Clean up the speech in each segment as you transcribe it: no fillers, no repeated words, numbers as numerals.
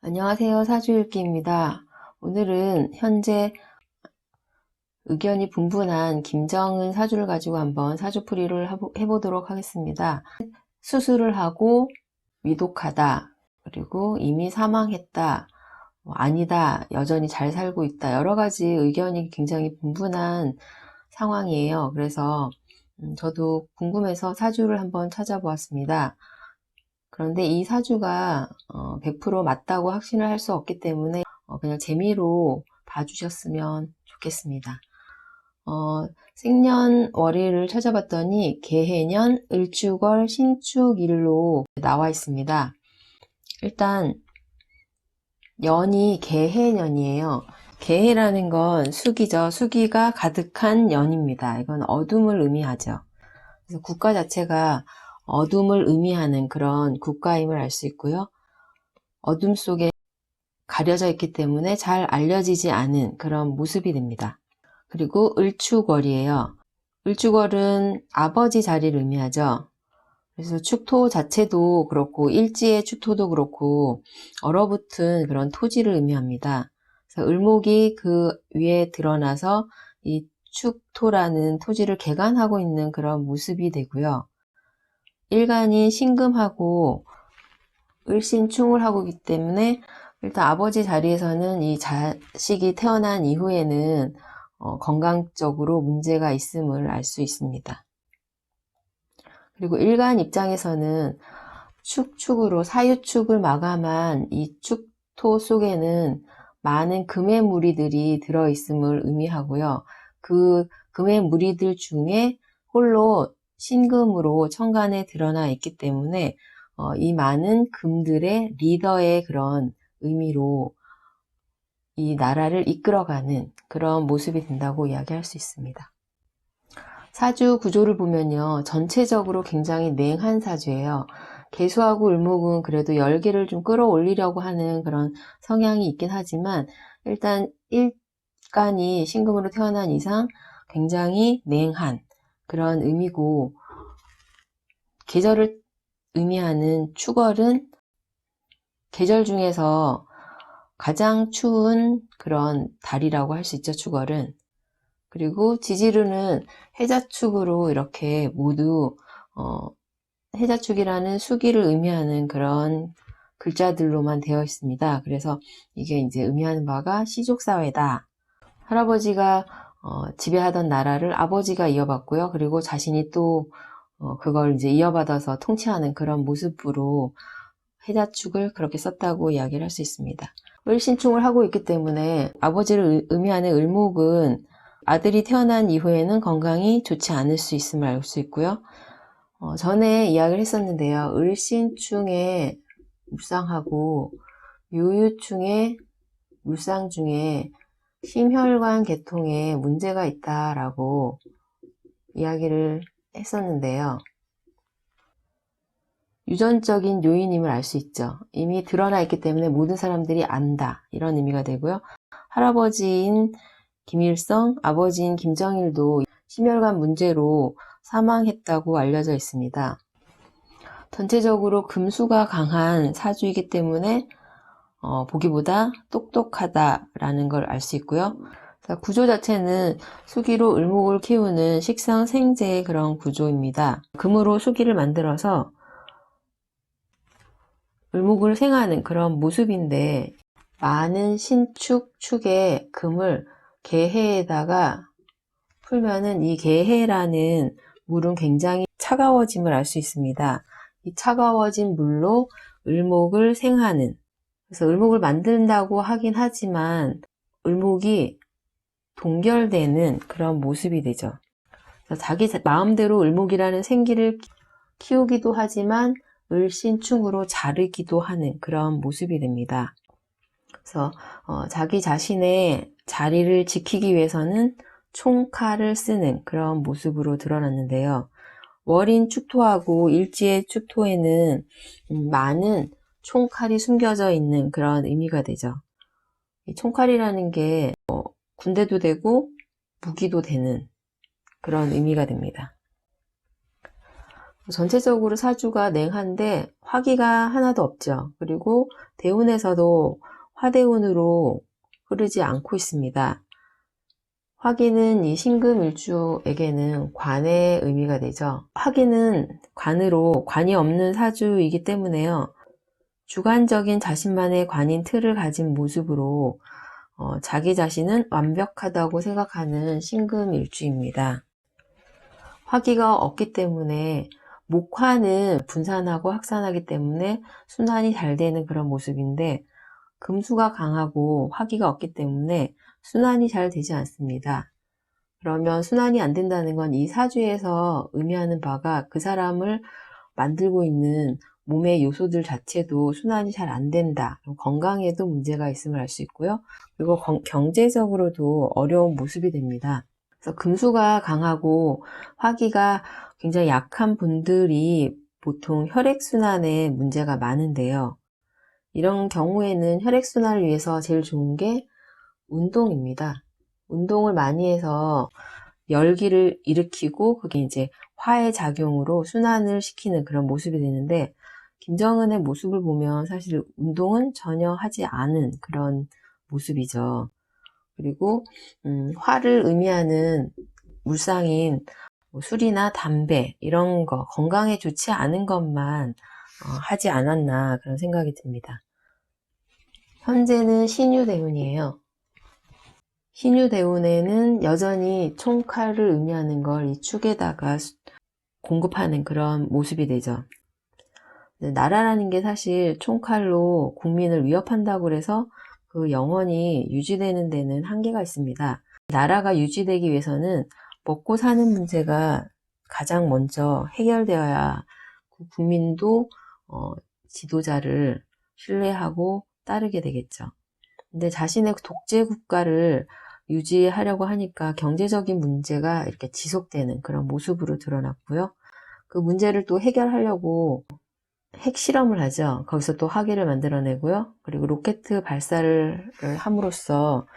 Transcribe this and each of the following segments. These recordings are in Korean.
안녕하세요. 사주읽기입니다. 오늘은 현재 의견이 분분한 김정은 사주를 가지고 한번 사주풀이를 해보도록 하겠습니다. 수술을 하고 위독하다, 그리고 이미 사망했다, 아니다, 여전히 잘 살고 있다, 여러 가지 의견이 굉장히 분분한 상황이에요. 그래서 저도 궁금해서 사주를 한번 찾아보았습니다. 그런데 이 사주가 100% 맞다고 확신을 할 수 없기 때문에 그냥 재미로 봐주셨으면 좋겠습니다. 생년월일을 찾아봤더니 개해년, 을축월, 신축일로 나와 있습니다. 일단 연이 개해년이에요. 개해라는 건 수기죠. 수기가 가득한 년입니다. 이건 어둠을 의미하죠. 그래서 국가 자체가 어둠을 의미하는 그런 국가임을 알 수 있고요. 어둠 속에 가려져 있기 때문에 잘 알려지지 않은 그런 모습이 됩니다. 그리고 을축월이에요. 을축월은 아버지 자리를 의미하죠. 그래서 축토 자체도 그렇고 일지의 축토도 그렇고 얼어붙은 그런 토지를 의미합니다. 그래서 을목이 그 위에 드러나서 이 축토라는 토지를 개간하고 있는 그런 모습이 되고요. 일간이 신금하고 을신충을 하고 있기 때문에 일단 아버지 자리에서는 이 자식이 태어난 이후에는 건강적으로 문제가 있음을 알 수 있습니다. 그리고 일간 입장에서는 축축으로 사유축을 마감한 이 축토 속에는 많은 금의 무리들이 들어있음을 의미하고요. 그 금의 무리들 중에 홀로 신금으로 천간에 드러나 있기 때문에 이 많은 금들의 리더의 그런 의미로 이 나라를 이끌어가는 그런 모습이 된다고 이야기할 수 있습니다. 사주 구조를 보면요, 전체적으로 굉장히 냉한 사주예요. 개수하고 을목은 그래도 열기를 좀 끌어올리려고 하는 그런 성향이 있긴 하지만 일단 일간이 신금으로 태어난 이상 굉장히 냉한 그런 의미고, 계절을 의미하는 축월은 계절 중에서 가장 추운 그런 달이라고 할 수 있죠, 축월은. 그리고 지지르는 해자축으로 이렇게 모두 해자축이라는 수기를 의미하는 그런 글자들로만 되어 있습니다. 그래서 이게 이제 의미하는 바가 시족사회다. 할아버지가 지배하던 나라를 아버지가 이어받고요. 그리고 자신이 또 그걸 이제 이어받아서 통치하는 그런 모습으로 해자축을 그렇게 썼다고 이야기를 할 수 있습니다. 을신충을 하고 있기 때문에 아버지를 의미하는 을목은 아들이 태어난 이후에는 건강이 좋지 않을 수 있음을 알 수 있고요. 전에 이야기를 했었는데요. 을신충의 물상하고 묘유충의 물상 중에 심혈관 계통에 문제가 있다라고 이야기를 했었는데요. 유전적인 요인임을 알 수 있죠. 이미 드러나 있기 때문에 모든 사람들이 안다, 이런 의미가 되고요. 할아버지인 김일성, 아버지인 김정일도 심혈관 문제로 사망했다고 알려져 있습니다. 전체적으로 금수가 강한 사주이기 때문에 보기보다 똑똑하다라는 걸 알 수 있고요. 구조 자체는 수기로 을목을 키우는 식상생재의 그런 구조입니다. 금으로 수기를 만들어서 을목을 생하는 그런 모습인데, 많은 신축, 축의 금을 개해에다가 풀면은 이 개해라는 물은 굉장히 차가워짐을 알 수 있습니다. 이 차가워진 물로 을목을 생하는, 그래서 을목을 만든다고 하긴 하지만 을목이 동결되는 그런 모습이 되죠. 자기 마음대로 을목이라는 생기를 키우기도 하지만 을신충으로 자르기도 하는 그런 모습이 됩니다. 그래서 자기 자신의 자리를 지키기 위해서는 총칼을 쓰는 그런 모습으로 드러났는데요. 월인 축토하고 일지의 축토에는 많은 총칼이 숨겨져 있는 그런 의미가 되죠. 이 총칼이라는 게 군대도 되고 무기도 되는 그런 의미가 됩니다. 전체적으로 사주가 냉한데 화기가 하나도 없죠. 그리고 대운에서도 화대운으로 흐르지 않고 있습니다. 화기는 이 신금일주에게는 관의 의미가 되죠. 화기는 관으로 관이 없는 사주이기 때문에요. 주관적인 자신만의 관인 틀을 가진 모습으로 자기 자신은 완벽하다고 생각하는 신금일주입니다. 화기가 없기 때문에 목화는 분산하고 확산하기 때문에 순환이 잘 되는 그런 모습인데 금수가 강하고 화기가 없기 때문에 순환이 잘 되지 않습니다. 그러면 순환이 안 된다는 건 이 사주에서 의미하는 바가 그 사람을 만들고 있는 몸의 요소들 자체도 순환이 잘 안 된다. 건강에도 문제가 있음을 알 수 있고요. 그리고 경제적으로도 어려운 모습이 됩니다. 그래서 금수가 강하고 화기가 굉장히 약한 분들이 보통 혈액순환에 문제가 많은데요. 이런 경우에는 혈액순환을 위해서 제일 좋은 게 운동입니다. 운동을 많이 해서 열기를 일으키고 그게 이제 화의 작용으로 순환을 시키는 그런 모습이 되는데 김정은의 모습을 보면 사실 운동은 전혀 하지 않은 그런 모습이죠. 그리고 화를 의미하는 물상인 술이나 담배 이런 거 건강에 좋지 않은 것만 하지 않았나 그런 생각이 듭니다. 현재는 신유대운이에요. 신유대운에는 여전히 총칼을 의미하는 걸 이 축에다가 공급하는 그런 모습이 되죠. 나라라는 게 사실 총칼로 국민을 위협한다고 해서 그 영원히 유지되는 데는 한계가 있습니다. 나라가 유지되기 위해서는 먹고 사는 문제가 가장 먼저 해결되어야 국민도 지도자를 신뢰하고 따르게 되겠죠. 근데 자신의 독재 국가를 유지하려고 하니까 경제적인 문제가 이렇게 지속되는 그런 모습으로 드러났고요. 그 문제를 또 해결하려고 핵실험을 하죠. 거기서 또 화기를 만들어내고요. 그리고 로켓 발사를 함으로써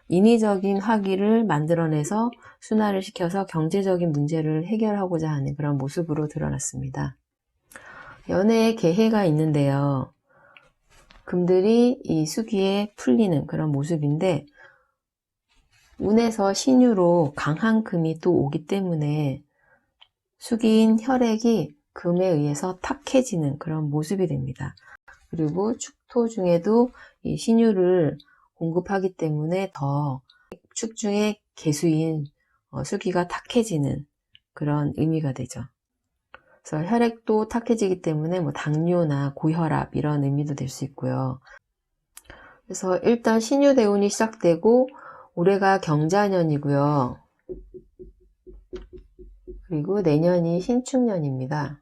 인위적인 화기를 만들어내서 순환을 시켜서 경제적인 문제를 해결하고자 하는 그런 모습으로 드러났습니다. 연애에 개해가 있는데요. 금들이 이 수기에 풀리는 그런 모습인데 운에서 신유로 강한 금이 또 오기 때문에 수기인 혈액이 금에 의해서 탁해지는 그런 모습이 됩니다. 그리고 축토 중에도 이 신유를 공급하기 때문에 더 축중의 개수인 수기가 탁해지는 그런 의미가 되죠. 그래서 혈액도 탁해지기 때문에 뭐 당뇨나 고혈압 이런 의미도 될 수 있고요. 그래서 일단 신유대운이 시작되고 올해가 경자년이고요. 그리고 내년이 신축년입니다.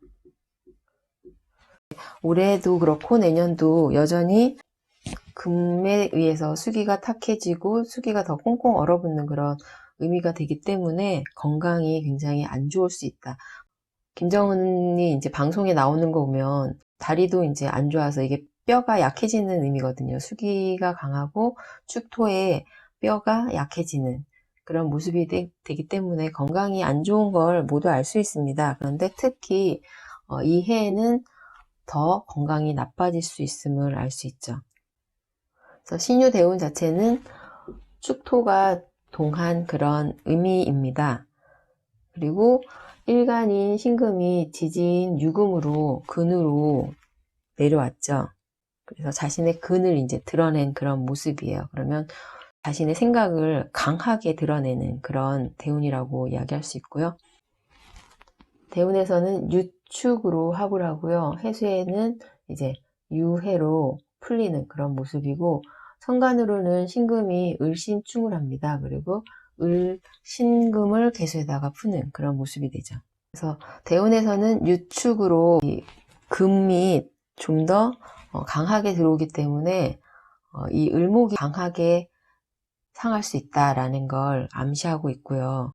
올해도 그렇고 내년도 여전히 금에 의해서 수기가 탁해지고 수기가 더 꽁꽁 얼어붙는 그런 의미가 되기 때문에 건강이 굉장히 안 좋을 수 있다. 김정은이 이제 방송에 나오는 거 보면 다리도 이제 안 좋아서 이게 뼈가 약해지는 의미거든요. 수기가 강하고 축토에 뼈가 약해지는 그런 모습이 되기 때문에 건강이 안 좋은 걸 모두 알 수 있습니다. 그런데 특히 이 해에는 더 건강이 나빠질 수 있음을 알 수 있죠. 그래서 신유대운 자체는 축토가 동한 그런 의미입니다. 그리고 일간인 신금이 지지인 유금으로 근으로 내려왔죠. 그래서 자신의 근을 이제 드러낸 그런 모습이에요. 그러면 자신의 생각을 강하게 드러내는 그런 대운이라고 이야기할 수 있고요. 대운에서는 유축으로 합을 하고요. 해수에는 이제 유해로 풀리는 그런 모습이고 천간으로는 신금이 을신충을 합니다. 그리고 을신금을 개수에다가 푸는 그런 모습이 되죠. 그래서 대운에서는 유축으로 금이 좀 더 강하게 들어오기 때문에 이 을목이 강하게 상할 수 있다라는 걸 암시하고 있고요.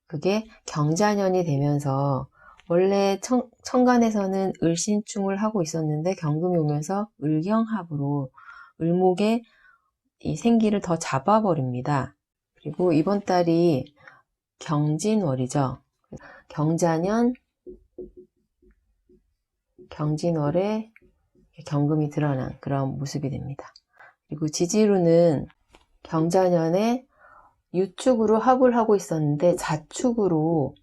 그게 경자년이 되면서 원래 천간에서는 을신충을 하고 있었는데 경금이 오면서 을경합으로 을목의 이 생기를 더 잡아버립니다. 그리고 이번 달이 경진월이죠. 경자년, 경진월에 경금이 드러난 그런 모습이 됩니다. 그리고 지지루는 경자년에 유축으로 합을 하고 있었는데 자축으로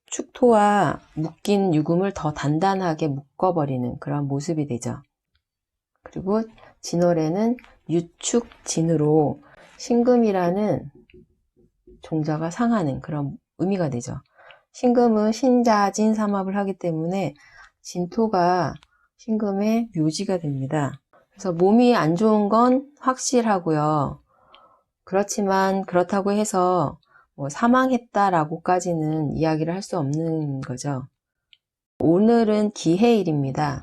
축토와 묶인 유금을 더 단단하게 묶어버리는 그런 모습이 되죠. 그리고 진월에는 유축진으로 신금이라는 종자가 상하는 그런 의미가 되죠. 신금은 신자진 삼합을 하기 때문에 진토가 신금의 묘지가 됩니다. 그래서 몸이 안 좋은 건 확실하고요. 그렇지만 그렇다고 해서 사망했다라고까지는 이야기를 할 수 없는 거죠. 오늘은 기해일입니다.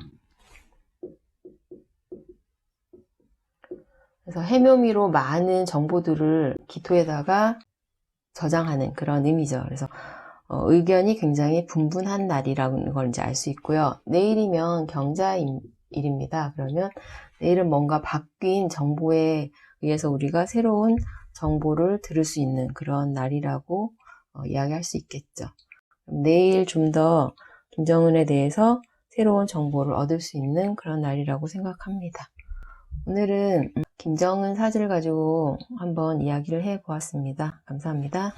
그래서 해묘미로 많은 정보들을 기토에다가 저장하는 그런 의미죠. 그래서 의견이 굉장히 분분한 날이라는 걸 이제 알 수 있고요. 내일이면 경자일입니다. 그러면 내일은 뭔가 바뀐 정보에 의해서 우리가 새로운 정보를 들을 수 있는 그런 날이라고 이야기할 수 있겠죠. 내일 좀 더 김정은에 대해서 새로운 정보를 얻을 수 있는 그런 날이라고 생각합니다. 오늘은 김정은 사주를 가지고 한번 이야기를 해 보았습니다. 감사합니다.